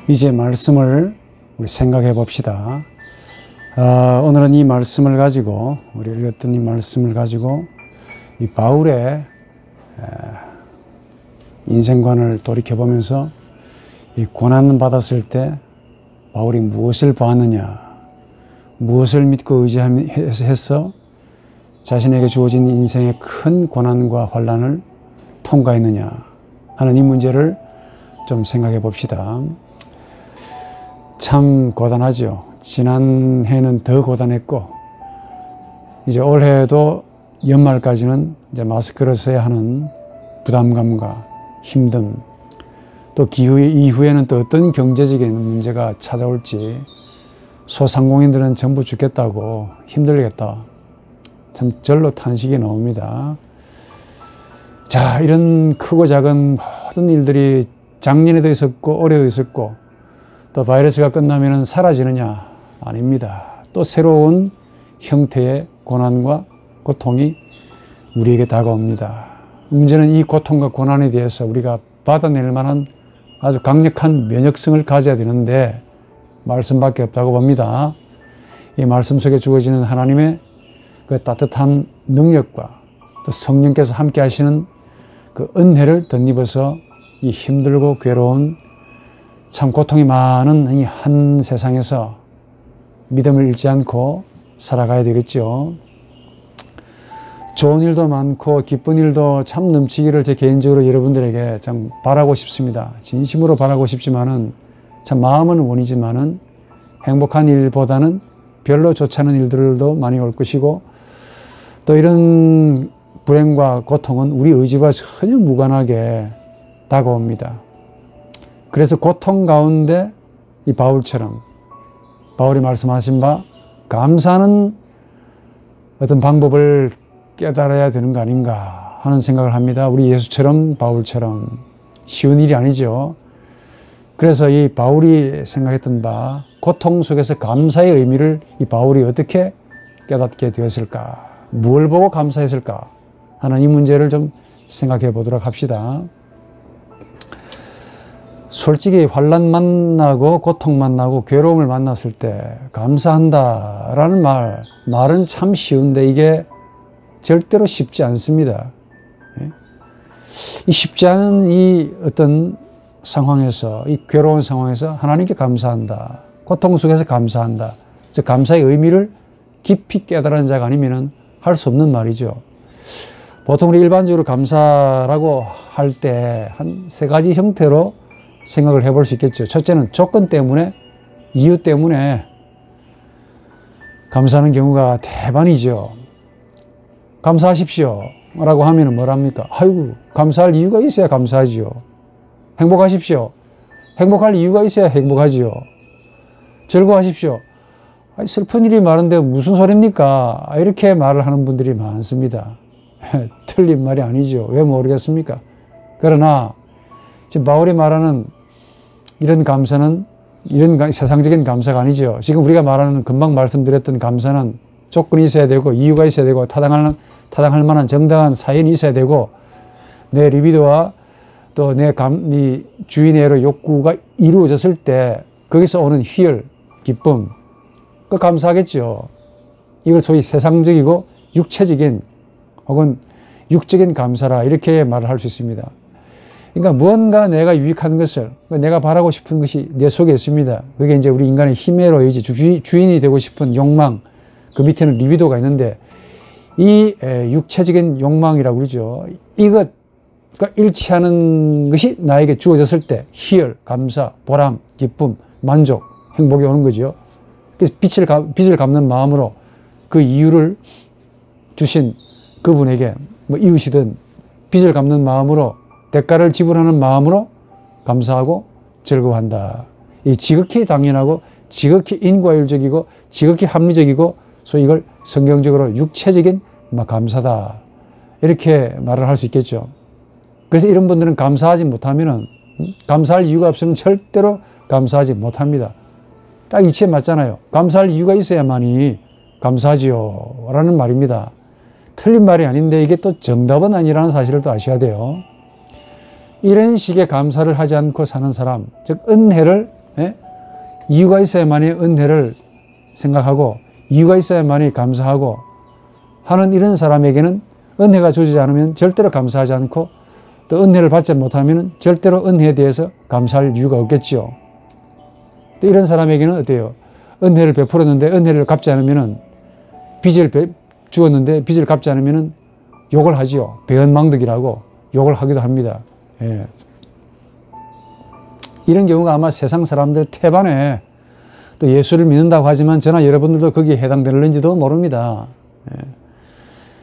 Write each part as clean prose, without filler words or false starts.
이제 말씀을 우리 생각해 봅시다. 오늘은 이 말씀을 가지고, 우리 읽었던 이 말씀을 가지고 이 바울의 인생관을 돌이켜보면서 이 고난 받았을 때 바울이 무엇을 보았느냐, 무엇을 믿고 의지해서 자신에게 주어진 인생의 큰 고난과 환난을 통과했느냐 하는 이 문제를 좀 생각해 봅시다. 참 고단하죠. 지난해는 더 고단했고, 이제 올해도 연말까지는 이제 마스크를 써야 하는 부담감과 힘듦, 또 이후에는 또 어떤 경제적인 문제가 찾아올지, 소상공인들은 전부 죽겠다고 힘들겠다. 참 절로 탄식이 나옵니다. 자, 이런 크고 작은 모든 일들이 작년에도 있었고 올해도 있었고, 또 바이러스가 끝나면 사라지느냐? 아닙니다. 또 새로운 형태의 고난과 고통이 우리에게 다가옵니다. 문제는 이 고통과 고난에 대해서 우리가 받아낼 만한 아주 강력한 면역성을 가져야 되는데 말씀밖에 없다고 봅니다. 이 말씀 속에 주어지는 하나님의 그 따뜻한 능력과 또 성령께서 함께 하시는 그 은혜를 덧입어서 이 힘들고 괴로운 참 고통이 많은 이 한 세상에서 믿음을 잃지 않고 살아가야 되겠죠. 좋은 일도 많고 기쁜 일도 참 넘치기를 제 개인적으로 여러분들에게 참 바라고 싶습니다. 진심으로 바라고 싶지만은 참 마음은 원이지만은 행복한 일보다는 별로 좋지 않은 일들도 많이 올 것이고, 또 이런 불행과 고통은 우리 의지와 전혀 무관하게 다가옵니다. 그래서 고통 가운데 이 바울처럼, 바울이 말씀하신 바 감사하는 어떤 방법을 깨달아야 되는 거 아닌가 하는 생각을 합니다. 우리 예수처럼 바울처럼 쉬운 일이 아니죠. 그래서 이 바울이 생각했던 바 고통 속에서 감사의 의미를 이 바울이 어떻게 깨닫게 되었을까, 무엇을 보고 감사했을까 하는 이 문제를 좀 생각해 보도록 합시다. 솔직히 환난 만나고 고통 만나고 괴로움을 만났을 때 감사한다라는 말은 참 쉬운데 이게 절대로 쉽지 않습니다. 이 쉽지 않은 이 어떤 상황에서, 이 괴로운 상황에서 하나님께 감사한다, 고통 속에서 감사한다, 즉 감사의 의미를 깊이 깨달은 자가 아니면 할 수 없는 말이죠. 보통 우리 일반적으로 감사라고 할 때 한 세 가지 형태로 생각을 해볼 수 있겠죠. 첫째는 조건 때문에, 이유 때문에 감사하는 경우가 대반이죠. 감사하십시오 라고 하면 뭐랍니까? 아이고, 감사할 이유가 있어야 감사하지요. 행복하십시오. 행복할 이유가 있어야 행복하지요. 즐거워하십시오. 아니, 슬픈 일이 많은데 무슨 소리입니까? 이렇게 말을 하는 분들이 많습니다. 틀린 말이 아니죠. 왜 모르겠습니까? 그러나 지금 바울이 말하는 이런 감사는 이런 세상적인 감사가 아니죠. 지금 우리가 말하는, 금방 말씀드렸던 감사는 조건이 있어야 되고 이유가 있어야 되고 타당할 만한 정당한 사연이 있어야 되고, 내 리비도와 또 내 주인의 욕구가 이루어졌을 때 거기서 오는 희열, 기쁨, 그 감사하겠죠. 이걸 소위 세상적이고 육체적인 혹은 육적인 감사라 이렇게 말을 할 수 있습니다. 그러니까 무언가 내가 유익한 것을, 내가 바라고 싶은 것이 내 속에 있습니다. 그게 이제 우리 인간의 힘의로 의지, 주인이 되고 싶은 욕망, 그 밑에는 리비도가 있는데, 이 육체적인 욕망이라고 그러죠. 이것과 일치하는 것이 나에게 주어졌을 때 희열, 감사, 보람, 기쁨, 만족, 행복이 오는 거죠. 그래서 빚을 갚는 마음으로 그 이유를 주신 그분에게, 뭐 이웃이든 빚을 갚는 마음으로, 대가를 지불하는 마음으로 감사하고 즐거워한다. 이 지극히 당연하고 지극히 인과율적이고 지극히 합리적이고, 소위 이걸 성경적으로 육체적인 감사다, 이렇게 말을 할 수 있겠죠. 그래서 이런 분들은 감사하지 못하면은, 감사할 이유가 없으면 절대로 감사하지 못합니다. 딱 이치에 맞잖아요. 감사할 이유가 있어야만이 감사하지요 라는 말입니다. 틀린 말이 아닌데 이게 또 정답은 아니라는 사실을 또 아셔야 돼요. 이런 식의 감사를 하지 않고 사는 사람, 즉 은혜를 예? 이유가 있어야만이 은혜를 생각하고 이유가 있어야만이 감사하고 하는 이런 사람에게는 은혜가 주어지지 않으면 절대로 감사하지 않고 또 은혜를 받지 못하면 절대로 은혜에 대해서 감사할 이유가 없겠지요. 또 이런 사람에게는 어때요? 은혜를 베풀었는데 은혜를 갚지 않으면 빚을 주었는데 빚을 갚지 않으면 욕을 하지요. 배은망덕이라고 욕을 하기도 합니다. 예. 이런 경우가 아마 세상 사람들 태반에 또 예수를 믿는다고 하지만 저나 여러분들도 거기에 해당되는지도 모릅니다. 예.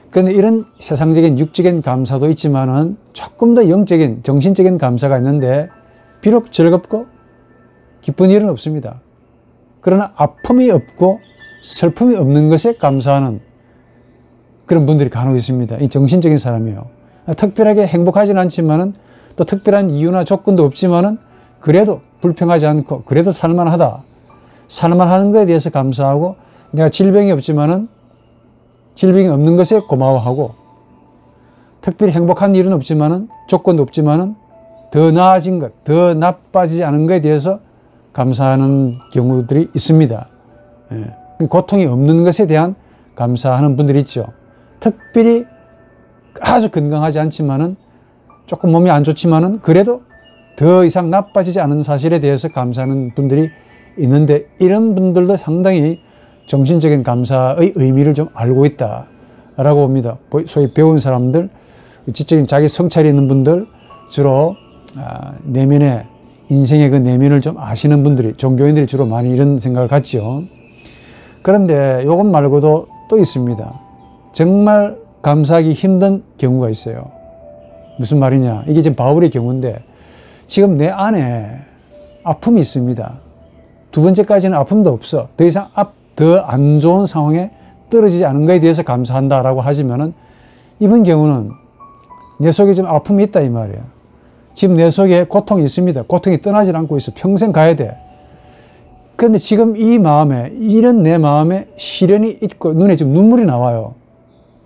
그런데 이런 세상적인 육적인 감사도 있지만은 조금 더 영적인 정신적인 감사가 있는데 비록 즐겁고 기쁜 일은 없습니다. 그러나 아픔이 없고 슬픔이 없는 것에 감사하는 그런 분들이 간혹 있습니다. 이 정신적인 사람이에요. 특별하게 행복하지는 않지만은 또 특별한 이유나 조건도 없지만은 그래도 불평하지 않고 그래도 살만하다. 살만하는 것에 대해서 감사하고 내가 질병이 없지만은 질병이 없는 것에 고마워하고 특별히 행복한 일은 없지만은 조건도 없지만은 더 나아진 것, 더 나빠지지 않은 것에 대해서 감사하는 경우들이 있습니다. 예. 고통이 없는 것에 대한 감사하는 분들이 있죠. 특별히 아주 건강하지 않지만은 조금 몸이 안 좋지만은 그래도 더 이상 나빠지지 않은 사실에 대해서 감사하는 분들이 있는데 이런 분들도 상당히 정신적인 감사의 의미를 좀 알고 있다라고 봅니다. 소위 배운 사람들, 지적인 자기 성찰이 있는 분들, 주로 내면의 인생의 그 내면을 좀 아시는 분들이, 종교인들이 주로 많이 이런 생각을 갖지요. 그런데 이것 말고도 또 있습니다. 정말 감사하기 힘든 경우가 있어요. 무슨 말이냐? 이게 지금 바울의 경우인데 지금 내 안에 아픔이 있습니다. 두 번째까지는 아픔도 없어. 더 이상 더 안 좋은 상황에 떨어지지 않은 것에 대해서 감사한다라고 하시면은 이번 경우는 내 속에 좀 아픔이 있다 이 말이에요. 지금 내 속에 고통이 있습니다. 고통이 떠나질 않고 있어. 평생 가야 돼. 그런데 지금 이 마음에, 이런 내 마음에 시련이 있고 눈에 지금 눈물이 나와요.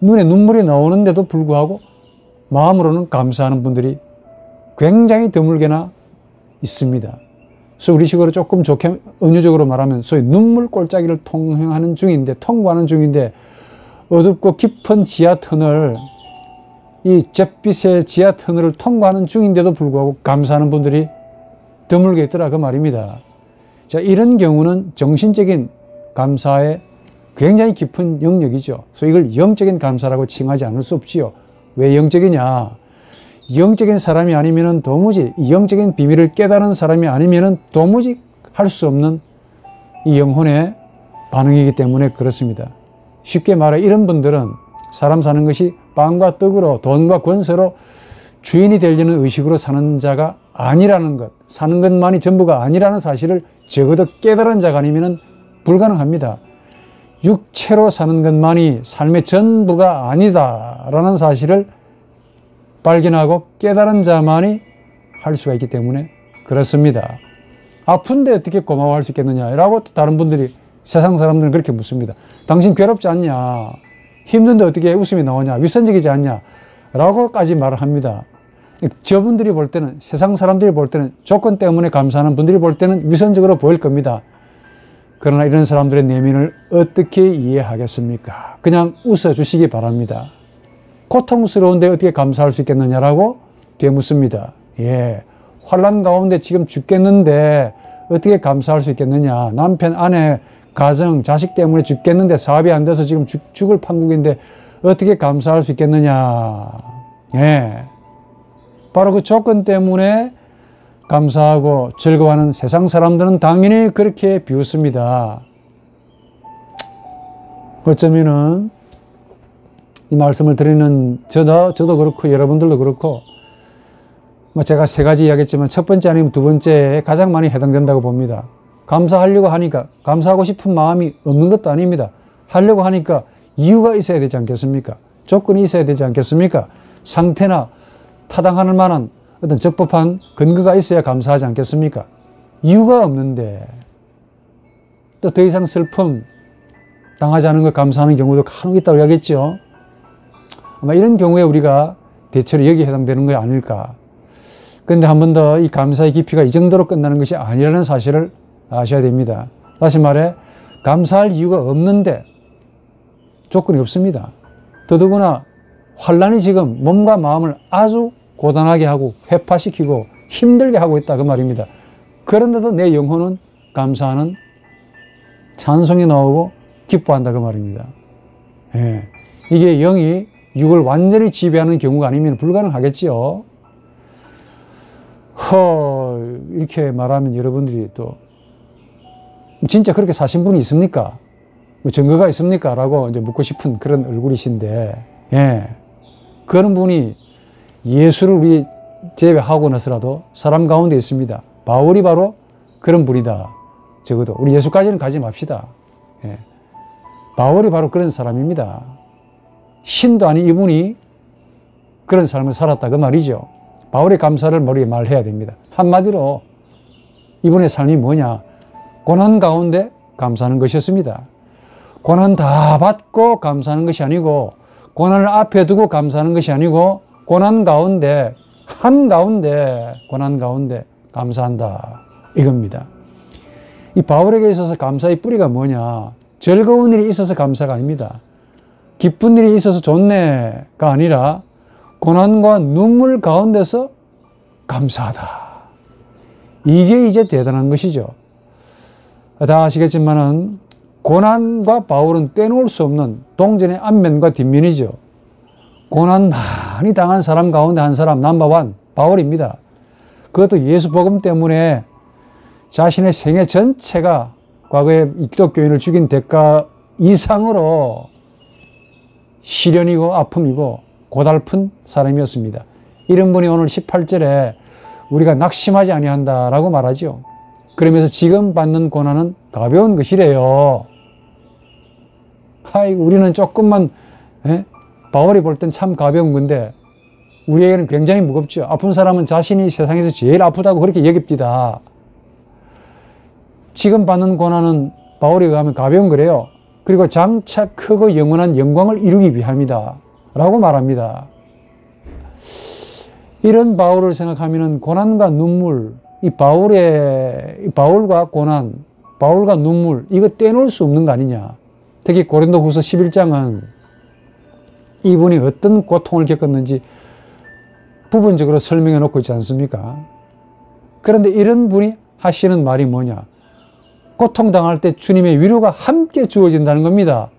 눈에 눈물이 나오는데도 불구하고 마음으로는 감사하는 분들이 굉장히 드물게나 있습니다. 그래서 우리식으로 조금 좋게 은유적으로 말하면 소위 눈물 골짜기를 통과하는 중인데 어둡고 깊은 지하터널, 이 잿빛의 지하터널을 통과하는 중인데도 불구하고 감사하는 분들이 드물게 있더라 그 말입니다. 자, 이런 경우는 정신적인 감사의 굉장히 깊은 영역이죠. 그래서 이걸 영적인 감사라고 칭하지 않을 수 없지요. 왜 영적이냐? 영적인 사람이 아니면은 도무지 영적인 비밀을 깨달은 사람이 아니면은 도무지 할 수 없는 이 영혼의 반응이기 때문에 그렇습니다. 쉽게 말해 이런 분들은 사람 사는 것이 빵과 떡으로 돈과 권세로 주인이 되려는 의식으로 사는 자가 아니라는 것, 사는 것만이 전부가 아니라는 사실을 적어도 깨달은 자가 아니면은 불가능합니다. 육체로 사는 것만이 삶의 전부가 아니다라는 사실을 발견하고 깨달은 자만이 할 수가 있기 때문에 그렇습니다. 아픈데 어떻게 고마워할 수 있겠느냐라고 또 다른 분들이 세상 사람들은 그렇게 묻습니다. 당신 괴롭지 않냐? 힘든데 어떻게 웃음이 나오냐? 위선적이지 않냐? 라고까지 말을 합니다. 저분들이 볼 때는, 세상 사람들이 볼 때는, 조건 때문에 감사하는 분들이 볼 때는 위선적으로 보일 겁니다. 그러나 이런 사람들의 내면을 어떻게 이해하겠습니까? 그냥 웃어주시기 바랍니다. 고통스러운데 어떻게 감사할 수 있겠느냐라고 되묻습니다. 예, 환난 가운데 지금 죽겠는데 어떻게 감사할 수 있겠느냐. 남편, 아내, 가정, 자식 때문에 죽겠는데 사업이 안 돼서 지금 죽을 판국인데 어떻게 감사할 수 있겠느냐. 예, 바로 그 조건 때문에 감사하고 즐거워하는 세상 사람들은 당연히 그렇게 비웃습니다. 어쩌면은 이 말씀을 드리는 저도 그렇고 여러분들도 그렇고 뭐 제가 세 가지 이야기했지만 첫 번째 아니면 두 번째에 가장 많이 해당된다고 봅니다. 감사하려고 하니까 감사하고 싶은 마음이 없는 것도 아닙니다. 하려고 하니까 이유가 있어야 되지 않겠습니까? 조건이 있어야 되지 않겠습니까? 상태나 타당할 만한 어떤 적법한 근거가 있어야 감사하지 않겠습니까? 이유가 없는데 또 더 이상 슬픔 당하지 않은 것 감사하는 경우도 간혹 있다고 이야기했죠. 아마 이런 경우에 우리가 대체로 여기에 해당되는 거 아닐까. 그런데 한 번 더 이 감사의 깊이가 이 정도로 끝나는 것이 아니라는 사실을 아셔야 됩니다. 다시 말해 감사할 이유가 없는데 조건이 없습니다. 더더구나 환란이 지금 몸과 마음을 아주 고단하게 하고 회파시키고 힘들게 하고 있다 그 말입니다. 그런데도 내 영혼은 감사하는 찬송이 나오고 기뻐한다 그 말입니다. 예. 이게 영이 육을 완전히 지배하는 경우가 아니면 불가능하겠지요. 이렇게 말하면 여러분들이 또 진짜 그렇게 사신 분이 있습니까? 뭐 증거가 있습니까? 라고 이제 묻고 싶은 그런 얼굴이신데, 예. 그런 분이 예수를 우리 제외하고 나서라도 사람 가운데 있습니다. 바울이 바로 그런 분이다. 적어도 우리 예수까지는 가지 맙시다. 예. 바울이 바로 그런 사람입니다. 신도 아닌 이분이 그런 삶을 살았다 그 말이죠. 바울의 감사를 머리에 말해야 됩니다. 한마디로 이분의 삶이 뭐냐? 고난 가운데 감사하는 것이었습니다. 고난 다 받고 감사하는 것이 아니고, 고난을 앞에 두고 감사하는 것이 아니고, 고난 가운데, 한가운데, 고난 가운데 감사한다 이겁니다. 이 바울에게 있어서 감사의 뿌리가 뭐냐? 즐거운 일이 있어서 감사가 아닙니다. 기쁜 일이 있어서 좋네가 아니라 고난과 눈물 가운데서 감사하다. 이게 이제 대단한 것이죠. 다 아시겠지만은 고난과 바울은 떼놓을 수 없는 동전의 앞면과 뒷면이죠. 고난 많이 당한 사람 가운데 한 사람 넘버원 바울입니다. 그것도 예수 복음 때문에 자신의 생애 전체가 과거에 기독교인을 죽인 대가 이상으로 시련이고 아픔이고 고달픈 사람이었습니다. 이런 분이 오늘 18절에 우리가 낙심하지 아니한다라고 말하죠. 그러면서 지금 받는 고난은 가벼운 것이래요. 우리는 조금만 바울이 볼 땐 참 가벼운 건데 우리에게는 굉장히 무겁죠. 아픈 사람은 자신이 세상에서 제일 아프다고 그렇게 여깁니다. 지금 받는 고난은 바울에 의하면 가벼운 거래요. 그리고 장차 크고 영원한 영광을 이루기 위함이다 라고 말합니다. 이런 바울을 생각하면 고난과 눈물, 이 바울과 고난, 바울과 눈물, 이거 떼놓을 수 없는 거 아니냐. 특히 고린도후서 11장은 이분이 어떤 고통을 겪었는지 부분적으로 설명해 놓고 있지 않습니까? 그런데 이런 분이 하시는 말이 뭐냐? 고통당할 때 주님의 위로가 함께 주어진다는 겁니다.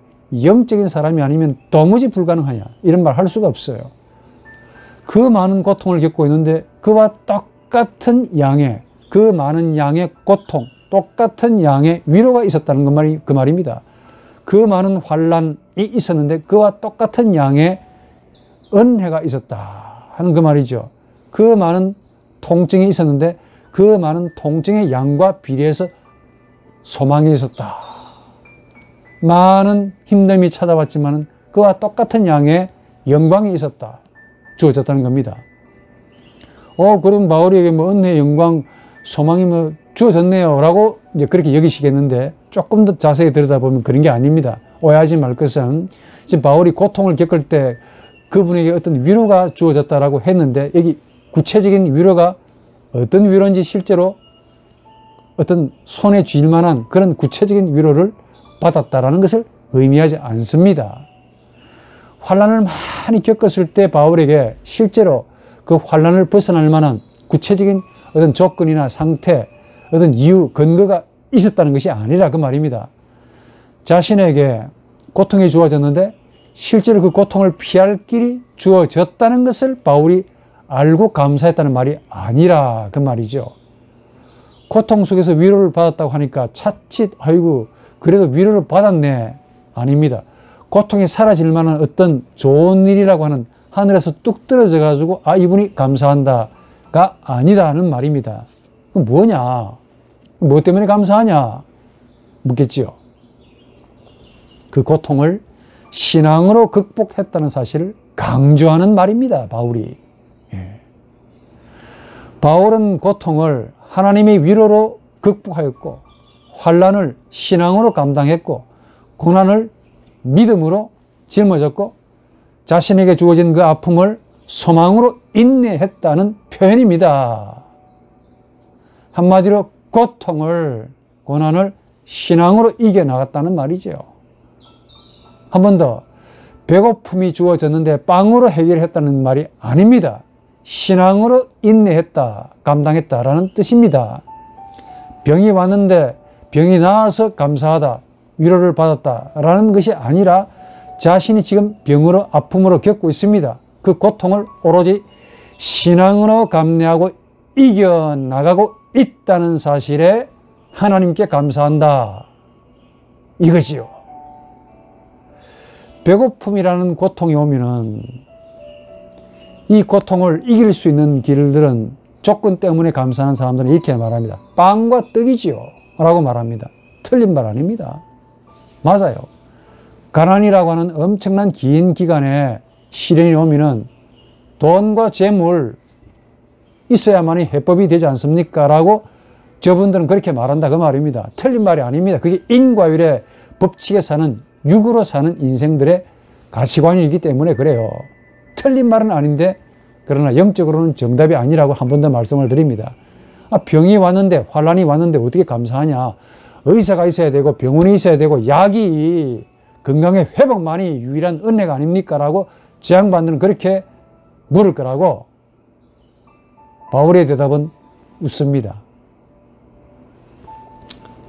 영적인 사람이 아니면 도무지 불가능하냐, 이런 말 할 수가 없어요. 그 많은 고통을 겪고 있는데 그와 똑같은 양의, 그 많은 양의 고통, 똑같은 양의 위로가 있었다는 그 말입니다. 그 많은 환란이 있었는데 그와 똑같은 양의 은혜가 있었다 하는 그 말이죠. 그 많은 통증이 있었는데 그 많은 통증의 양과 비례해서 소망이 있었다. 많은 힘듦이 찾아왔지만 그와 똑같은 양의 영광이 있었다. 주어졌다는 겁니다. 그럼 바울에게 뭐 은혜, 영광, 소망이 뭐 주어졌네요 라고 이제 그렇게 여기시겠는데, 조금 더 자세히 들여다보면 그런 게 아닙니다. 오해하지 말 것은, 지금 바울이 고통을 겪을 때 그분에게 어떤 위로가 주어졌다라고 했는데, 여기 구체적인 위로가 어떤 위로인지 실제로 어떤 손에 쥘 만한 그런 구체적인 위로를 받았다라는 것을 의미하지 않습니다. 환란을 많이 겪었을 때 바울에게 실제로 그 환란을 벗어날 만한 구체적인 어떤 조건이나 상태, 어떤 이유, 근거가 있었다는 것이 아니라 그 말입니다. 자신에게 고통이 주어졌는데 실제로 그 고통을 피할 길이 주어졌다는 것을 바울이 알고 감사했다는 말이 아니라 그 말이죠. 고통 속에서 위로를 받았다고 하니까 차칫 아이고 그래도 위로를 받았네, 아닙니다. 고통이 사라질 만한 어떤 좋은 일이라고 하는 하늘에서 뚝 떨어져 가지고 이분이 감사한다가 아니다는 말입니다. 그럼 뭐냐? 뭐 때문에 감사하냐? 묻겠지요. 그 고통을 신앙으로 극복했다는 사실을 강조하는 말입니다, 바울이. 바울은 고통을 하나님의 위로로 극복하였고, 환란을 신앙으로 감당했고, 고난을 믿음으로 짊어졌고, 자신에게 주어진 그 아픔을 소망으로 인내했다는 표현입니다. 한마디로 고통을, 고난을 신앙으로 이겨나갔다는 말이죠. 한 번 더, 배고픔이 주어졌는데 빵으로 해결했다는 말이 아닙니다. 신앙으로 인내했다, 감당했다라는 뜻입니다. 병이 왔는데 병이 나아서 감사하다, 위로를 받았다라는 것이 아니라 자신이 지금 병으로, 아픔으로 겪고 있습니다. 그 고통을 오로지 신앙으로 감내하고 이겨나가고 있다는 사실에 하나님께 감사한다, 이거지요. 배고픔이라는 고통이 오면은 이 고통을 이길 수 있는 길들은 조건 때문에 감사하는 사람들은 이렇게 말합니다. 빵과 떡이지요 라고 말합니다. 틀린 말 아닙니다. 맞아요. 가난이라고 하는 엄청난 긴 기간에 시련이 오면은 돈과 재물 있어야만이 해법이 되지 않습니까? 라고 저분들은 그렇게 말한다, 그 말입니다. 틀린 말이 아닙니다. 그게 인과율의 법칙에 사는, 육으로 사는 인생들의 가치관이기 때문에 그래요. 틀린 말은 아닌데, 그러나 영적으로는 정답이 아니라고 한 번 더 말씀을 드립니다. 병이 왔는데, 환란이 왔는데 어떻게 감사하냐? 의사가 있어야 되고 병원이 있어야 되고 약이 건강의 회복만이 유일한 은혜가 아닙니까? 라고 저 양반들은 그렇게 물을 거라고 바울의 대답은 웃습니다.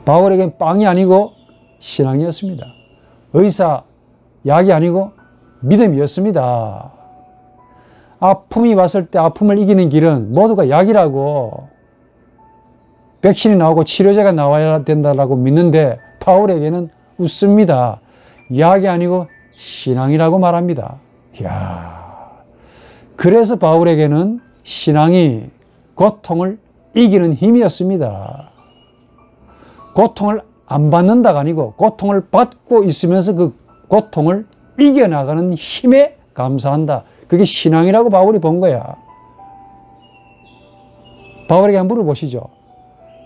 바울에겐 빵이 아니고 신앙이었습니다. 의사, 약이 아니고 믿음이었습니다. 아픔이 왔을 때 아픔을 이기는 길은 모두가 약이라고, 백신이 나오고 치료제가 나와야 된다고 믿는데 바울에게는 웃습니다. 약이 아니고 신앙이라고 말합니다. 이야, 그래서 바울에게는 신앙이 고통을 이기는 힘이었습니다. 고통을 안 받는다가 아니고 고통을 받고 있으면서 그 고통을 이겨나가는 힘에 감사한다. 그게 신앙이라고 바울이 본 거야. 바울에게 한번 물어보시죠.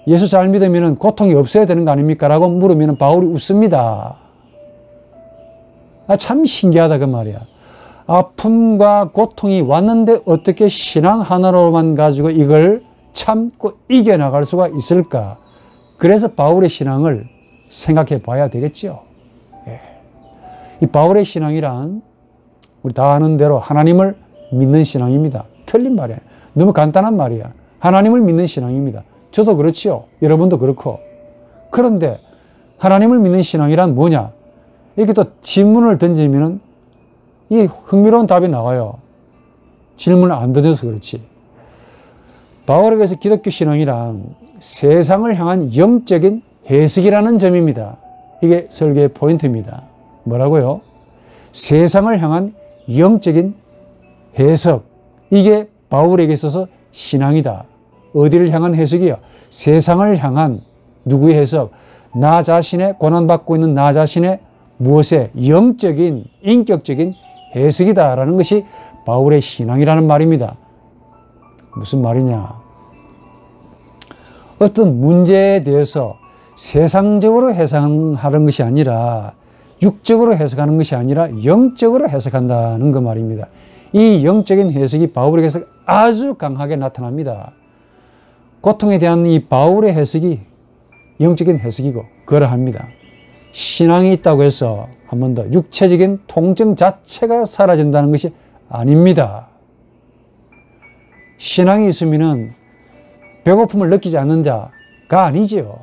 예수 잘 믿으면 고통이 없어야 되는 거 아닙니까? 라고 물으면 바울이 웃습니다. 참 신기하다 그 말이야. 아픔과 고통이 왔는데 어떻게 신앙 하나로만 가지고 이걸 참고 이겨나갈 수가 있을까? 그래서 바울의 신앙을 생각해 봐야 되겠지요. 예. 이 바울의 신앙이란 우리 다 아는 대로 하나님을 믿는 신앙입니다. 틀린 말이야. 너무 간단한 말이야. 하나님을 믿는 신앙입니다. 저도 그렇지요. 여러분도 그렇고. 그런데 하나님을 믿는 신앙이란 뭐냐? 이렇게 또 질문을 던지면 이 흥미로운 답이 나와요. 질문을 안 던져서 그렇지. 바울에게서 기독교 신앙이란 세상을 향한 영적인 해석이라는 점입니다. 이게 설교의 포인트입니다. 뭐라고요? 세상을 향한 영적인 해석. 이게 바울에게 있어서 신앙이다. 어디를 향한 해석이요? 세상을 향한 누구의 해석? 나 자신의, 고난받고 있는 나 자신의 무엇의 영적인, 인격적인 해석이다라는 것이 바울의 신앙이라는 말입니다. 무슨 말이냐? 어떤 문제에 대해서 세상적으로 해석하는 것이 아니라, 육적으로 해석하는 것이 아니라 영적으로 해석한다는 그 말입니다. 이 영적인 해석이 바울에게서 아주 강하게 나타납니다. 고통에 대한 이 바울의 해석이 영적인 해석이고 그러합니다. 신앙이 있다고 해서 한 번 더 육체적인 통증 자체가 사라진다는 것이 아닙니다. 신앙이 있으면 배고픔을 느끼지 않는 자가 아니지요.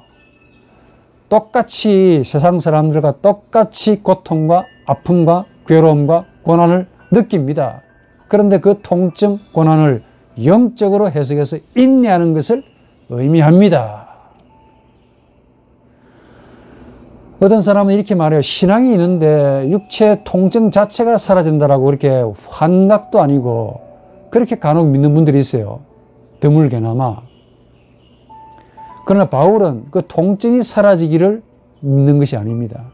똑같이 세상 사람들과 똑같이 고통과 아픔과 괴로움과 고난을 느낍니다. 그런데 그 통증, 고난을 영적으로 해석해서 인내하는 것을 의미합니다. 어떤 사람은 이렇게 말해요. 신앙이 있는데 육체의 통증 자체가 사라진다라고 그렇게 환각도 아니고 그렇게 간혹 믿는 분들이 있어요. 드물게나마. 그러나 바울은 그 통증이 사라지기를 믿는 것이 아닙니다.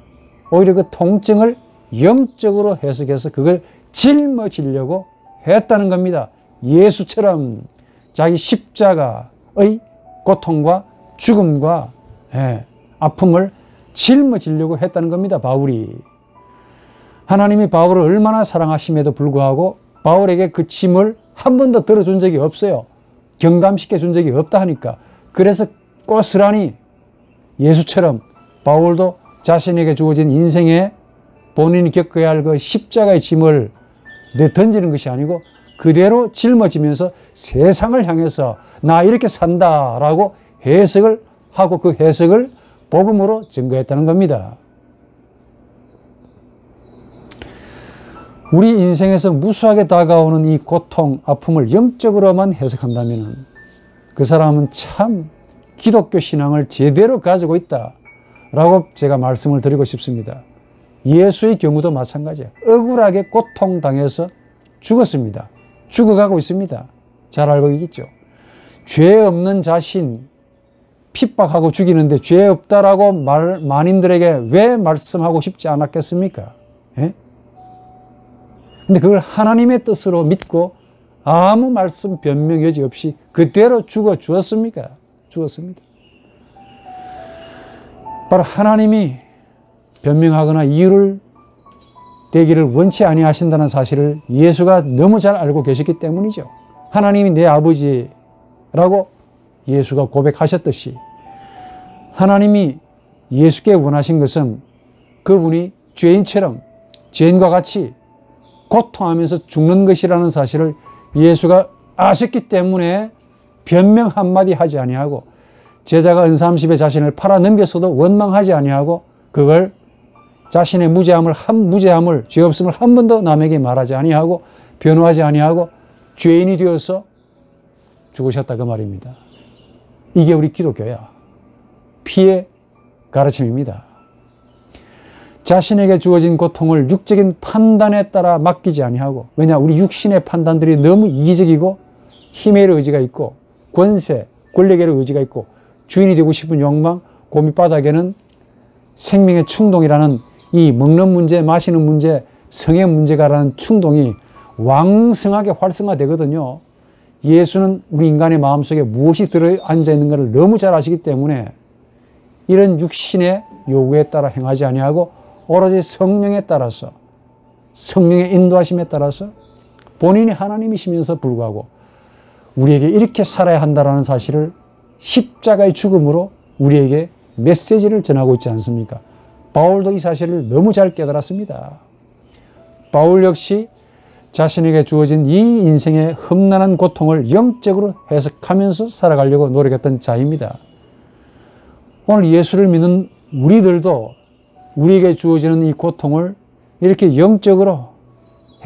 오히려 그 통증을 영적으로 해석해서 그걸 짊어지려고 했다는 겁니다. 예수처럼 자기 십자가의 고통과 죽음과 아픔을 짊어지려고 했다는 겁니다. 바울이. 하나님이 바울을 얼마나 사랑하심에도 불구하고 바울에게 그 짐을 한 번도 들어준 적이 없어요. 경감시켜 준 적이 없다 하니까. 그래서 고스란히 예수처럼 바울도 자신에게 주어진 인생에 본인이 겪어야 할 그 십자가의 짐을 던지는 것이 아니고 그대로 짊어지면서 세상을 향해서 나 이렇게 산다라고 해석을 하고 그 해석을 복음으로 증거했다는 겁니다. 우리 인생에서 무수하게 다가오는 이 고통, 아픔을 영적으로만 해석한다면 그 사람은 참 기독교 신앙을 제대로 가지고 있다라고 제가 말씀을 드리고 싶습니다. 예수의 경우도 마찬가지예요. 억울하게 고통당해서 죽었습니다. 죽어가고 있습니다. 잘 알고 있겠죠. 죄 없는 자신 핍박하고 죽이는데 죄 없다라고 만인들에게 왜 말씀하고 싶지 않았겠습니까? 예? 근데 그걸 하나님의 뜻으로 믿고 아무 말씀 변명 여지 없이 그대로 죽어 주었습니까? 죽었습니다. 바로 하나님이 변명하거나 이유를 되기를 원치 아니하신다는 사실을 예수가 너무 잘 알고 계셨기 때문이죠. 하나님이 내 아버지라고 예수가 고백하셨듯이 하나님이 예수께 원하신 것은 그분이 죄인처럼 죄인과 같이 고통하면서 죽는 것이라는 사실을 예수가 아셨기 때문에 변명 한마디 하지 아니하고 제자가 은삼십에 자신을 팔아 넘겼어도 원망하지 아니하고 그걸 자신의 무죄함을 죄 없음을 한 번도 남에게 말하지 아니하고 변호하지 아니하고 죄인이 되어서 죽으셨다 그 말입니다. 이게 우리 기독교야. 피의 가르침입니다. 자신에게 주어진 고통을 육적인 판단에 따라 맡기지 아니하고 왜냐 우리 육신의 판단들이 너무 이기적이고 힘의 의지가 있고 권세, 권력의 의지가 있고 주인이 되고 싶은 욕망, 그 밑바닥에는 생명의 충동이라는 이 먹는 문제, 마시는 문제, 성의 문제가라는 충동이 왕성하게 활성화되거든요. 예수는 우리 인간의 마음속에 무엇이 들어앉아 있는가를 너무 잘 아시기 때문에 이런 육신의 요구에 따라 행하지 아니하고 오로지 성령에 따라서 성령의 인도하심에 따라서 본인이 하나님이시면서 불구하고 우리에게 이렇게 살아야 한다는 사실을 십자가의 죽음으로 우리에게 메시지를 전하고 있지 않습니까? 바울도 이 사실을 너무 잘 깨달았습니다. 바울 역시 자신에게 주어진 이 인생의 험난한 고통을 영적으로 해석하면서 살아가려고 노력했던 자입니다. 오늘 예수를 믿는 우리들도 우리에게 주어지는 이 고통을 이렇게 영적으로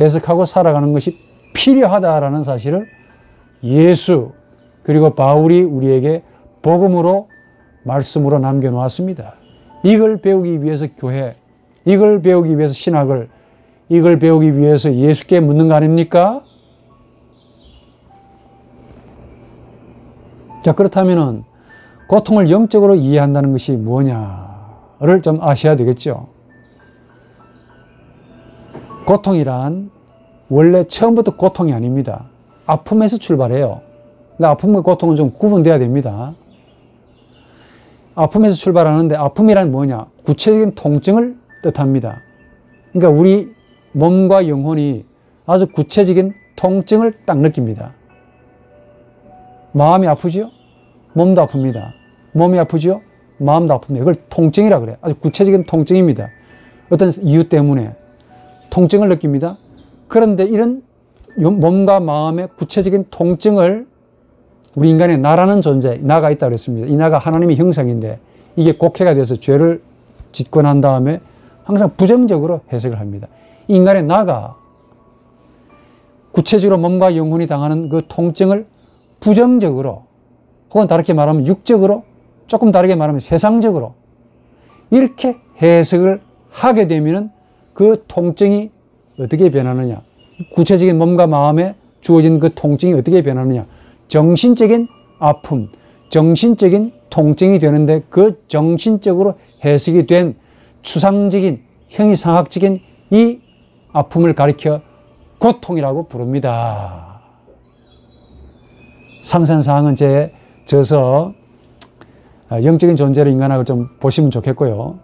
해석하고 살아가는 것이 필요하다라는 사실을 예수 그리고 바울이 우리에게 복음으로 말씀으로 남겨놓았습니다. 이걸 배우기 위해서 교회, 이걸 배우기 위해서 신학을, 이걸 배우기 위해서 예수께 묻는 거 아닙니까? 자, 그렇다면은 고통을 영적으로 이해한다는 것이 뭐냐를 좀 아셔야 되겠죠. 고통이란 원래 처음부터 고통이 아닙니다. 아픔에서 출발해요. 그러니까 아픔과 고통은 좀 구분돼야 됩니다. 아픔에서 출발하는데 아픔이란 뭐냐? 구체적인 통증을 뜻합니다. 그러니까 우리 몸과 영혼이 아주 구체적인 통증을 딱 느낍니다. 마음이 아프죠? 몸도 아픕니다. 몸이 아프죠? 마음도 아픕니다. 그걸 통증이라 그래요. 아주 구체적인 통증입니다. 어떤 이유 때문에 통증을 느낍니다. 그런데 이런 몸과 마음의 구체적인 통증을 우리 인간의 나라는 존재, 나가 있다고 그랬습니다. 이 나가 하나님의 형상인데 이게 곡해가 돼서 죄를 짓고 난 다음에 항상 부정적으로 해석을 합니다. 이 인간의 나가 구체적으로 몸과 영혼이 당하는 그 통증을 부정적으로 혹은 다르게 말하면 육적으로 조금 다르게 말하면 세상적으로 이렇게 해석을 하게 되면 그 통증이 어떻게 변하느냐, 구체적인 몸과 마음에 주어진 그 통증이 어떻게 변하느냐, 정신적인 아픔, 정신적인 통증이 되는데 그 정신적으로 해석이 된 추상적인 형이상학적인 이 아픔을 가리켜 고통이라고 부릅니다. 상상사항은 져서 영적인 존재로 인간학을 좀 보시면 좋겠고요.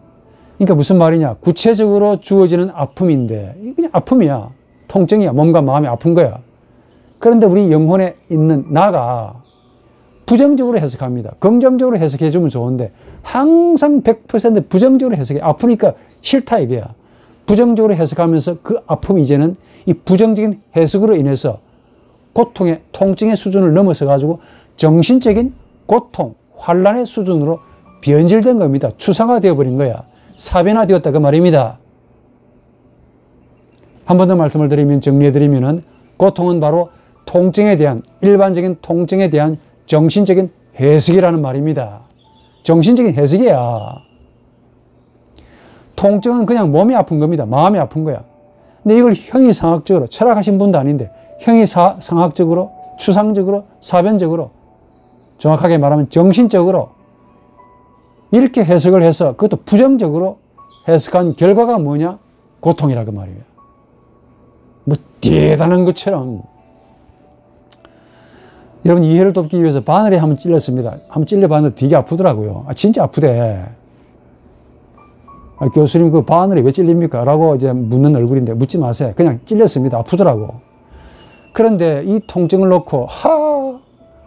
그러니까 무슨 말이냐, 구체적으로 주어지는 아픔인데 그냥 아픔이야. 통증이야. 몸과 마음이 아픈 거야. 그런데 우리 영혼에 있는 나가 부정적으로 해석합니다. 긍정적으로 해석해 주면 좋은데 항상 100% 부정적으로 해석해. 아프니까 싫다 이거야. 부정적으로 해석하면서 그 아픔이 이제는 이 부정적인 해석으로 인해서 고통의 통증의 수준을 넘어서 가지고 정신적인 고통, 환란의 수준으로 변질된 겁니다. 추상화되어 버린 거야. 사변화되었다 그 말입니다. 한 번 더 말씀을 드리면 정리해 드리면은 고통은 바로 통증에 대한 일반적인 통증에 대한 정신적인 해석이라는 말입니다. 정신적인 해석이야. 통증은 그냥 몸이 아픈 겁니다. 마음이 아픈 거야. 근데 이걸 형이상학적으로 철학하신 분도 아닌데 형이상학적으로 추상적으로 사변적으로 정확하게 말하면 정신적으로 이렇게 해석을 해서 그것도 부정적으로 해석한 결과가 뭐냐? 고통이라고 말이에요. 뭐 대단한 것처럼. 여러분 이해를 돕기 위해서 바늘에 한번 찔렀습니다. 한번 찔려봤는데 되게 아프더라고요. 진짜 아프대. 교수님 그 바늘이 왜 찔립니까? 라고 이제 묻는 얼굴인데 묻지 마세요. 그냥 찔렸습니다. 아프더라고. 그런데 이 통증을 놓고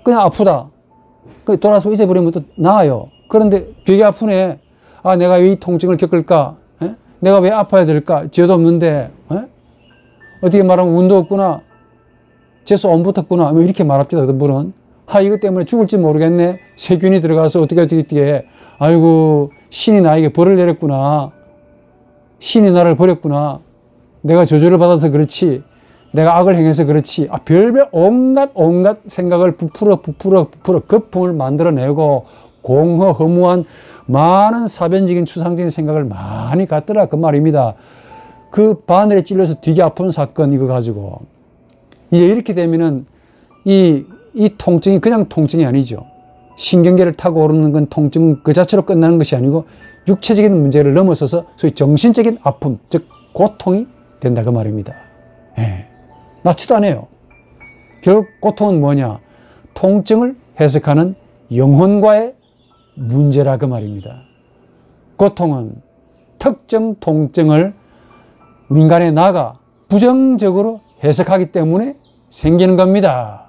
그냥 아프다. 돌아서 잊어버리면 또 나아요. 그런데 되게 아프네. 내가 왜 이 통증을 겪을까? 에? 내가 왜 아파야 될까? 죄도 없는데 어떻게 말하면 운도 없구나. 재수 안 붙었구나. 뭐 이렇게 말합니다. 어떤 분은. 이것 때문에 죽을지 모르겠네. 세균이 들어가서 어떻게 아이고 신이 나에게 벌을 내렸구나. 신이 나를 버렸구나. 내가 저주를 받아서 그렇지. 내가 악을 행해서 그렇지. 별별 온갖 생각을 부풀어 거품을 만들어내고 공허 허무한 많은 사변적인 추상적인 생각을 많이 갖더라 그 말입니다. 그 바늘에 찔려서 되게 아픈 사건 이거 가지고 이제 이렇게 되면은 이 통증이 그냥 통증이 아니죠. 신경계를 타고 오르는 건 통증은 그 자체로 끝나는 것이 아니고 육체적인 문제를 넘어서서 소위 정신적인 아픔, 즉 고통이 된다 그 말입니다. 낫지도 않아요. 결국 고통은 뭐냐? 통증을 해석하는 영혼과의 문제라 그 말입니다. 고통은 특정 통증을 인간의 나가 부정적으로 해석하기 때문에 생기는 겁니다.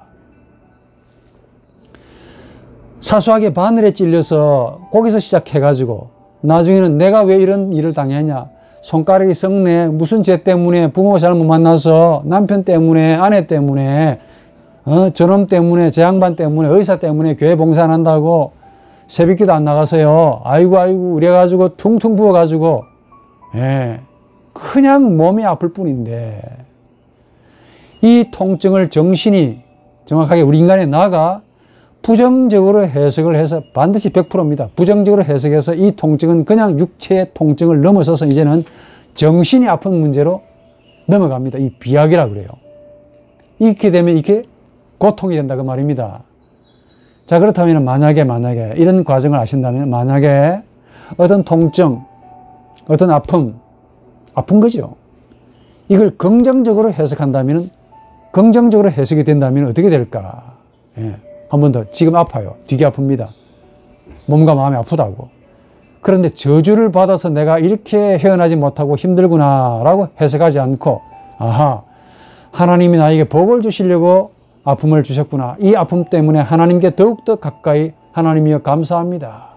사소하게 바늘에 찔려서 거기서 시작해가지고 나중에는 내가 왜 이런 일을 당했냐, 손가락이 썩네, 무슨 죄 때문에, 부모 잘못 만나서, 남편 때문에, 아내 때문에, 저놈 때문에, 저 양반 때문에, 의사 때문에 교회 봉사 안 한다고 새벽기도 안 나가서요. 아이고 그래가지고 퉁퉁 부어가지고 그냥 몸이 아플 뿐인데 이 통증을 정신이 정확하게 우리 인간의 나가 부정적으로 해석을 해서 반드시 100%입니다. 부정적으로 해석해서 이 통증은 그냥 육체의 통증을 넘어서서 이제는 정신이 아픈 문제로 넘어갑니다. 이 비약이라고 그래요. 이렇게 되면 이게 고통이 된다고 말입니다. 자, 그렇다면 만약에 이런 과정을 아신다면 만약에 어떤 통증, 어떤 아픈 거죠. 이걸 긍정적으로 해석한다면 긍정적으로 해석이 된다면 어떻게 될까? 한 번 더. 지금 아파요. 되게 아픕니다. 몸과 마음이 아프다고. 그런데 저주를 받아서 내가 이렇게 헤어나지 못하고 힘들구나 라고 해석하지 않고 하나님이 나에게 복을 주시려고 아픔을 주셨구나. 이 아픔 때문에 하나님께 더욱더 가까이 하나님이여 감사합니다.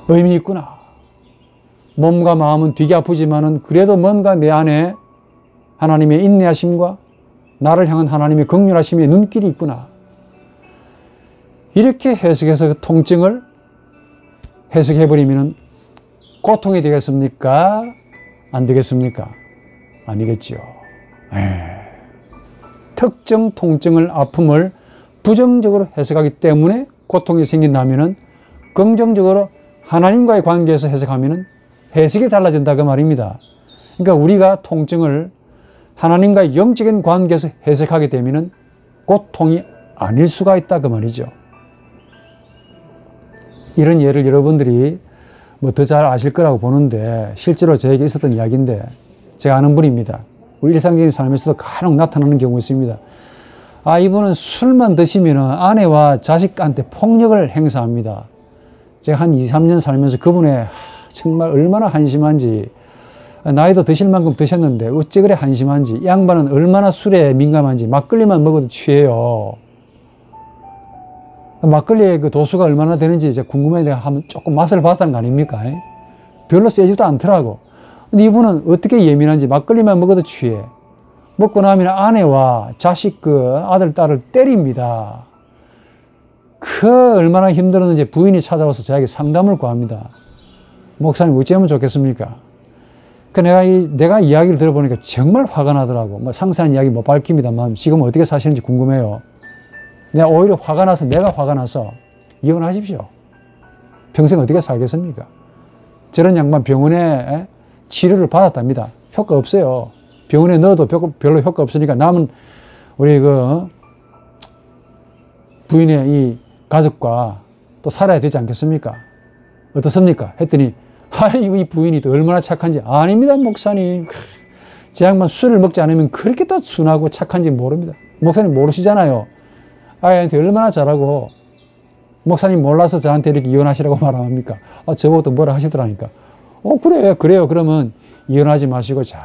의미 있구나. 몸과 마음은 되게 아프지만은 그래도 뭔가 내 안에 하나님의 인내하심과 나를 향한 하나님의 긍휼하심의 눈길이 있구나. 이렇게 해석해서 그 통증을 해석해버리면 고통이 되겠습니까? 안 되겠습니까? 아니겠지요. 특정 통증을, 아픔을 부정적으로 해석하기 때문에 고통이 생긴다면 긍정적으로 하나님과의 관계에서 해석하면 해석이 달라진다 그 말입니다. 그러니까 우리가 통증을 하나님과의 영적인 관계에서 해석하게 되면 고통이 아닐 수가 있다 그 말이죠. 이런 예를 여러분들이 뭐 더 잘 아실 거라고 보는데 실제로 저에게 있었던 이야기인데 제가 아는 분입니다. 우리 일상적인 삶에서도 간혹 나타나는 경우가 있습니다. 이분은 술만 드시면 아내와 자식한테 폭력을 행사합니다. 제가 한 2, 3년 살면서 그분의 정말 얼마나 한심한지 나이도 드실 만큼 드셨는데 어찌 그래 한심한지. 이 양반은 얼마나 술에 민감한지 막걸리만 먹어도 취해요. 막걸리의 그 도수가 얼마나 되는지 이제 궁금해 내가 한번 조금 맛을 봤다는 거 아닙니까? 별로 세지도 않더라고. 근데 이분은 어떻게 예민한지 막걸리만 먹어도 취해. 먹고 나면 아내와 자식 그 아들, 딸을 때립니다. 그 얼마나 힘들었는지 부인이 찾아와서 저에게 상담을 구합니다. 목사님 어찌하면 좋겠습니까? 그 내가 이야기를 들어보니까 정말 화가 나더라고. 뭐 상세한 이야기 못 밝힙니다만 지금 어떻게 사시는지 궁금해요. 내가 오히려 내가 화가 나서 이혼하십시오. 평생 어떻게 살겠습니까? 저런 양반 병원에 치료를 받았답니다. 효과 없어요. 병원에 넣어도 별로 효과 없으니까 남은 우리 그 부인의 이 가족과 또 살아야 되지 않겠습니까? 어떻습니까? 했더니 아이고 이 부인이 또 얼마나 착한지. 아닙니다 목사님. 제 양반 술을 먹지 않으면 그렇게 또 순하고 착한지 모릅니다. 목사님 모르시잖아요. 아이한테 얼마나 잘하고 목사님 몰라서 저한테 이렇게 이혼하시라고 말합니까? 저보고 또 뭐라 하시더라니까. 그래요. 그러면 이혼하지 마시고 잘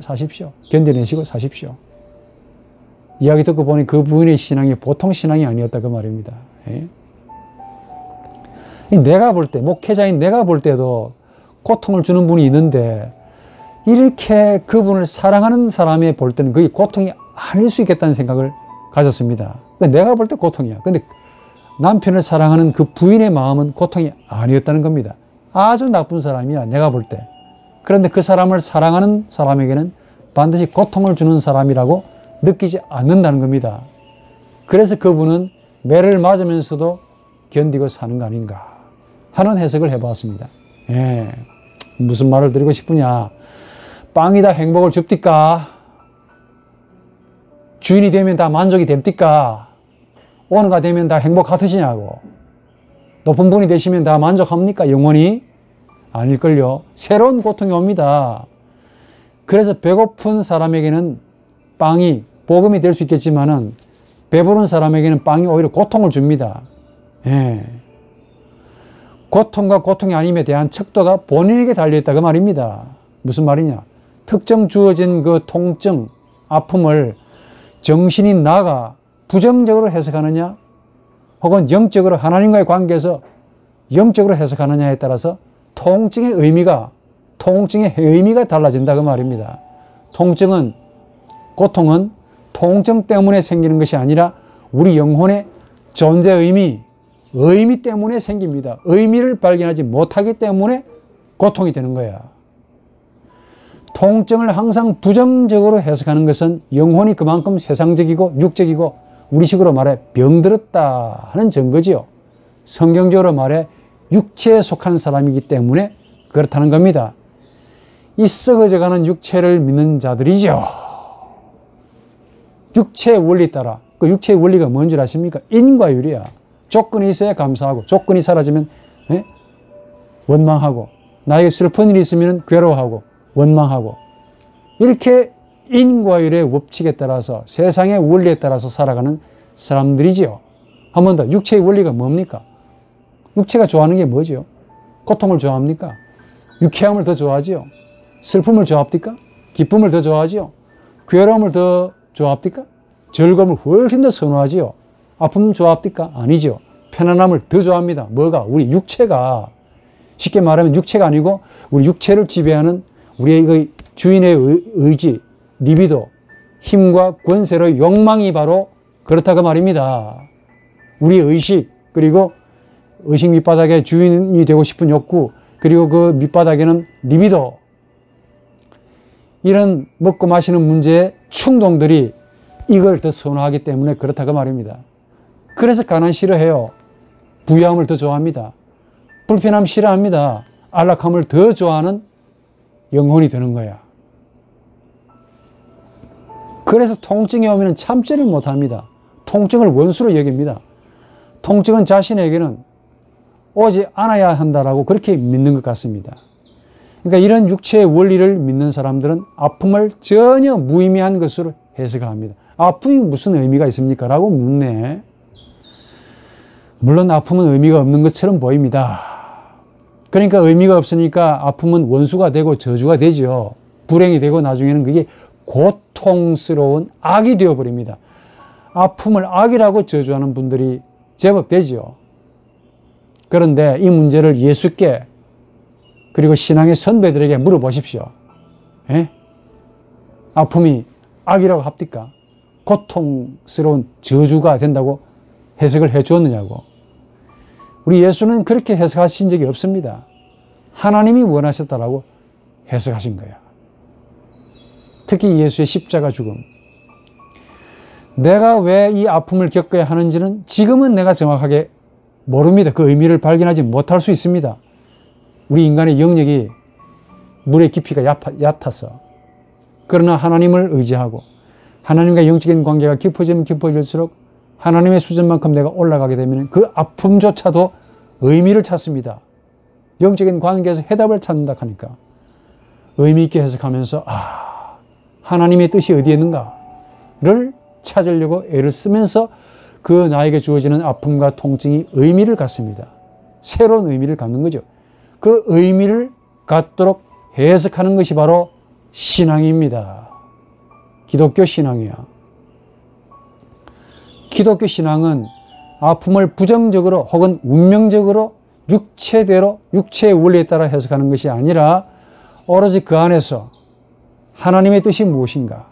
사십시오. 견뎌내시고 사십시오. 이야기 듣고 보니 그 부인의 신앙이 보통 신앙이 아니었다 그 말입니다. 내가 볼 때, 목회자인 내가 볼 때도 고통을 주는 분이 있는데 이렇게 그분을 사랑하는 사람이 볼 때는 그게 고통이 아닐 수 있겠다는 생각을 가졌습니다. 내가 볼 때 고통이야. 근데 남편을 사랑하는 그 부인의 마음은 고통이 아니었다는 겁니다. 아주 나쁜 사람이야, 내가 볼 때. 그런데 그 사람을 사랑하는 사람에게는 반드시 고통을 주는 사람이라고 느끼지 않는다는 겁니다. 그래서 그분은 매를 맞으면서도 견디고 사는 거 아닌가 하는 해석을 해보았습니다. 무슨 말을 드리고 싶으냐. 빵이 다 행복을 줍디까? 주인이 되면 다 만족이 됩니까? 오너가 되면 다 행복하시냐고. 높은 분이 되시면 다 만족합니까? 영원히? 아닐걸요. 새로운 고통이 옵니다. 그래서 배고픈 사람에게는 빵이 복음이 될 수 있겠지만은 배부른 사람에게는 빵이 오히려 고통을 줍니다. 고통과 고통이 아님에 대한 척도가 본인에게 달려있다 그 말입니다. 무슨 말이냐. 특정 주어진 그 통증, 아픔을 정신이 나가 부정적으로 해석하느냐 혹은 영적으로 하나님과의 관계에서 영적으로 해석하느냐에 따라서 통증의 의미가 달라진다 그 말입니다. 고통은 통증 때문에 생기는 것이 아니라 우리 영혼의 존재 의미 때문에 생깁니다. 의미를 발견하지 못하기 때문에 고통이 되는 거야. 통증을 항상 부정적으로 해석하는 것은 영혼이 그만큼 세상적이고 육적이고 우리식으로 말해 병들었다 하는 증거지요. 성경적으로 말해 육체에 속한 사람이기 때문에 그렇다는 겁니다. 이 썩어져가는 육체를 믿는 자들이죠. 육체의 원리 따라. 그 육체의 원리가 뭔 줄 아십니까? 인과 율이야. 조건이 있어야 감사하고 조건이 사라지면 원망하고 나에게 슬픈 일이 있으면 괴로워하고 원망하고 이렇게 인과율의 법칙에 따라서 세상의 원리에 따라서 살아가는 사람들이지요. 한 번 더 육체의 원리가 뭡니까? 육체가 좋아하는 게 뭐죠? 고통을 좋아합니까? 유쾌함을 더 좋아하지요. 슬픔을 좋아합니까? 기쁨을 더 좋아하지요. 괴로움을 더 좋아합니까? 즐거움을 훨씬 더 선호하지요. 아픔을 좋아합니까? 아니죠. 편안함을 더 좋아합니다. 뭐가? 우리 육체가. 쉽게 말하면 육체가 아니고 우리 육체를 지배하는 우리의 그 주인의 의지, 리비도, 힘과 권세로의 욕망이 바로 그렇다고 말입니다. 우리의 의식, 그리고 의식 밑바닥에 주인이 되고 싶은 욕구, 그리고 그 밑바닥에는 리비도. 이런 먹고 마시는 문제의 충동들이 이걸 더 선호하기 때문에 그렇다고 말입니다. 그래서 가난 싫어해요. 부유함을 더 좋아합니다. 불편함 싫어합니다. 안락함을 더 좋아하는 영혼이 되는 거야. 그래서 통증이 오면 참지를 못합니다. 통증을 원수로 여깁니다. 통증은 자신에게는 오지 않아야 한다라고 그렇게 믿는 것 같습니다. 그러니까 이런 육체의 원리를 믿는 사람들은 아픔을 전혀 무의미한 것으로 해석을 합니다. 아픔이 무슨 의미가 있습니까? 라고 묻네. 물론 아픔은 의미가 없는 것처럼 보입니다. 그러니까 의미가 없으니까 아픔은 원수가 되고 저주가 되죠. 불행이 되고 나중에는 그게 고통스러운 악이 되어버립니다. 아픔을 악이라고 저주하는 분들이 제법 되죠. 그런데 이 문제를 예수께 그리고 신앙의 선배들에게 물어보십시오. 에? 아픔이 악이라고 합니까? 고통스러운 저주가 된다고 해석을 해 주었느냐고. 우리 예수는 그렇게 해석하신 적이 없습니다. 하나님이 원하셨다라고 해석하신 거예요. 특히 예수의 십자가 죽음. 내가 왜 이 아픔을 겪어야 하는지는 지금은 내가 정확하게 모릅니다. 그 의미를 발견하지 못할 수 있습니다. 우리 인간의 영역이 물의 깊이가 얕아서. 그러나 하나님을 의지하고 하나님과 영적인 관계가 깊어지면 깊어질수록 하나님의 수준만큼 내가 올라가게 되면 그 아픔조차도 의미를 찾습니다. 영적인 관계에서 해답을 찾는다 하니까 의미 있게 해석하면서 하나님의 뜻이 어디에 있는가를 찾으려고 애를 쓰면서 그 나에게 주어지는 아픔과 통증이 의미를 갖습니다. 새로운 의미를 갖는 거죠. 그 의미를 갖도록 해석하는 것이 바로 신앙입니다. 기독교 신앙이야. 기독교 신앙은 아픔을 부정적으로 혹은 운명적으로 육체대로 육체의 원리에 따라 해석하는 것이 아니라 오로지 그 안에서 하나님의 뜻이 무엇인가?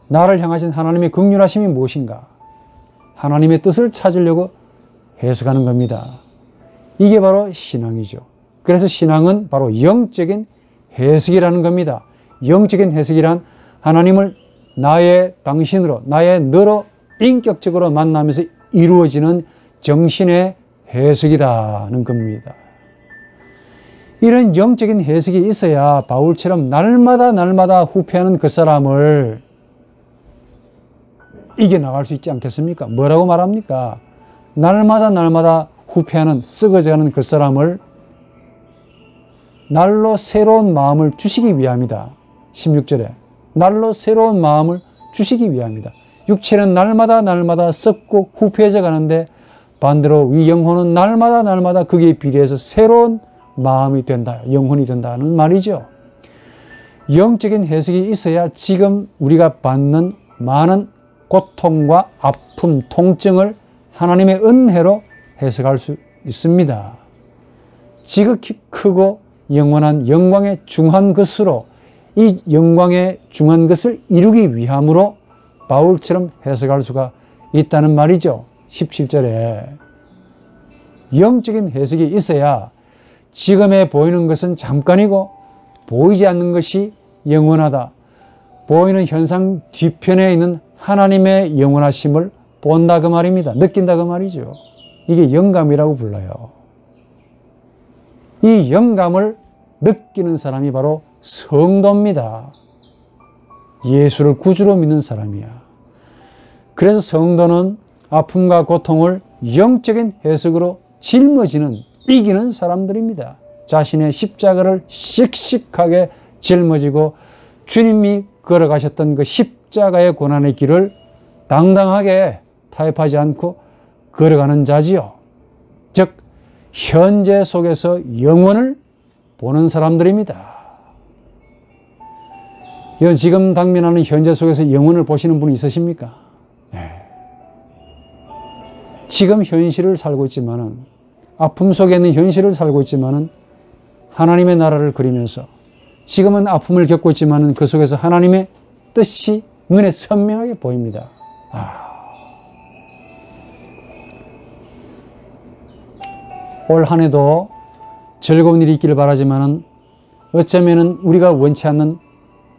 나를 향하신 하나님의 긍휼하심이 무엇인가? 하나님의 뜻을 찾으려고 해석하는 겁니다. 이게 바로 신앙이죠. 그래서 신앙은 바로 영적인 해석이라는 겁니다. 영적인 해석이란 하나님을 나의 당신으로, 나의 너로 인격적으로 만나면서 이루어지는 정신의 해석이라는 겁니다. 이런 영적인 해석이 있어야 바울처럼 날마다 후패하는 그 사람을 이겨나갈 수 있지 않겠습니까? 뭐라고 말합니까? 날마다 후패하는, 썩어져가는 그 사람을 날로 새로운 마음을 주시기 위함이다. 16절에 날로 새로운 마음을 주시기 위함이다. 육체는 날마다 썩고 후패해져 가는데 반대로 이 영혼은 날마다 거기에 비례해서 새로운 마음이 된다, 영혼이 된다는 말이죠. 영적인 해석이 있어야 지금 우리가 받는 많은 고통과 아픔, 통증을 하나님의 은혜로 해석할 수 있습니다. 지극히 크고 영원한 영광의 중한 것으로 이 영광의 중한 것을 이루기 위함으로 바울처럼 해석할 수가 있다는 말이죠. 17절에 영적인 해석이 있어야 지금에 보이는 것은 잠깐이고 보이지 않는 것이 영원하다. 보이는 현상 뒤편에 있는 하나님의 영원하심을 본다 그 말입니다. 느낀다 그 말이죠. 이게 영감이라고 불러요. 이 영감을 느끼는 사람이 바로 성도입니다. 예수를 구주로 믿는 사람이야. 그래서 성도는 아픔과 고통을 영적인 해석으로 짊어지는, 이기는 사람들입니다. 자신의 십자가를 씩씩하게 짊어지고 주님이 걸어가셨던 그 십자가의 고난의 길을 당당하게 타협하지 않고 걸어가는 자지요. 즉 현재 속에서 영원을 보는 사람들입니다. 지금 당면하는 현재 속에서 영원을 보시는 분이 있으십니까? 네. 지금 현실을 살고 있지만은, 아픔 속에 있는 현실을 살고 있지만은 하나님의 나라를 그리면서 지금은 아픔을 겪고 있지만은 그 속에서 하나님의 뜻이 눈에 선명하게 보입니다. 올 한 해도 즐거운 일이 있기를 바라지만은 어쩌면은 우리가 원치 않는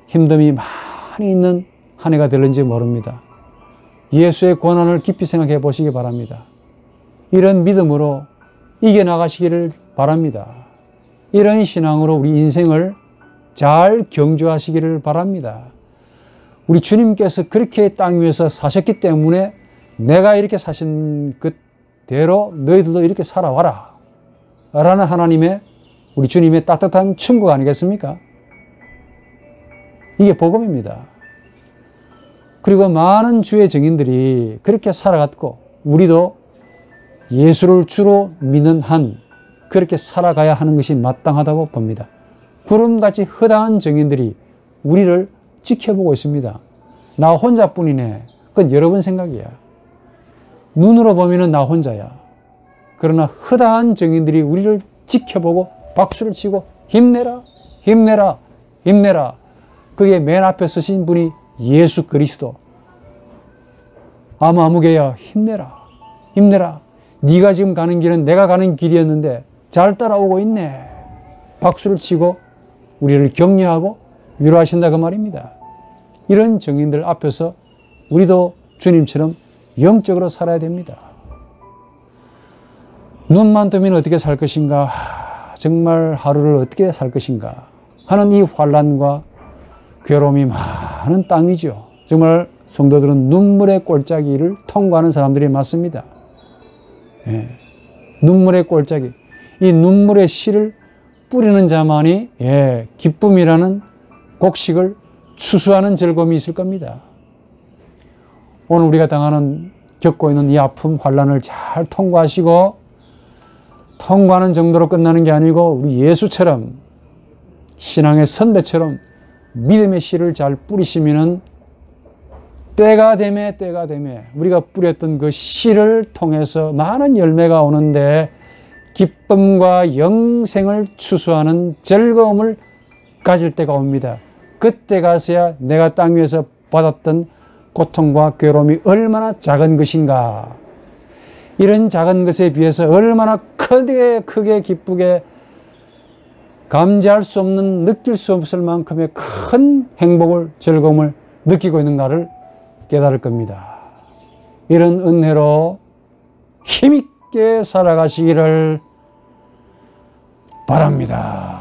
힘듦이 많이 있는 한 해가 될는지 모릅니다. 예수의 고난을 깊이 생각해 보시기 바랍니다. 이런 믿음으로 이겨나가시기를 바랍니다. 이런 신앙으로 우리 인생을 잘 경주하시기를 바랍니다. 우리 주님께서 그렇게 땅 위에서 사셨기 때문에 내가 이렇게 사신 그대로 너희들도 이렇게 살아와라 라는 하나님의, 우리 주님의 따뜻한 충고 아니겠습니까? 이게 복음입니다. 그리고 많은 주의 증인들이 그렇게 살아갔고 우리도 예수를 주로 믿는 한 그렇게 살아가야 하는 것이 마땅하다고 봅니다. 구름같이 허다한 정인들이 우리를 지켜보고 있습니다. 나 혼자뿐이네. 그건 여러분 생각이야. 눈으로 보면 나 혼자야. 그러나 허다한 정인들이 우리를 지켜보고 박수를 치고 힘내라, 힘내라, 힘내라. 그게 맨 앞에 서신 분이 예수 그리스도. 아무개야 힘내라, 힘내라. 네가 지금 가는 길은 내가 가는 길이었는데 잘 따라오고 있네. 박수를 치고 우리를 격려하고 위로하신다 그 말입니다. 이런 정인들 앞에서 우리도 주님처럼 영적으로 살아야 됩니다. 눈만 뜨면 어떻게 살 것인가, 정말 하루를 어떻게 살 것인가 하는 이 환난과 괴로움이 많은 땅이죠. 정말 성도들은 눈물의 골짜기를 통과하는 사람들이 많습니다. 예, 눈물의 골짜기. 이 눈물의 씨를 뿌리는 자만이 기쁨이라는 곡식을 추수하는 즐거움이 있을 겁니다. 오늘 우리가 겪고 있는 이 아픔, 환난을 잘 통과하시고, 통과하는 정도로 끝나는 게 아니고 우리 예수처럼, 신앙의 선배처럼 믿음의 씨를 잘 뿌리시면은 때가 되매 우리가 뿌렸던 그 씨를 통해서 많은 열매가 오는데 기쁨과 영생을 추수하는 즐거움을 가질 때가 옵니다. 그때 가서야 내가 땅 위에서 받았던 고통과 괴로움이 얼마나 작은 것인가, 이런 작은 것에 비해서 얼마나 크게 기쁘게 감지할 수 없는, 느낄 수 없을 만큼의 큰 행복을, 즐거움을 느끼고 있는가를 깨달을 겁니다. 이런 은혜로 힘있게 살아가시기를 바랍니다.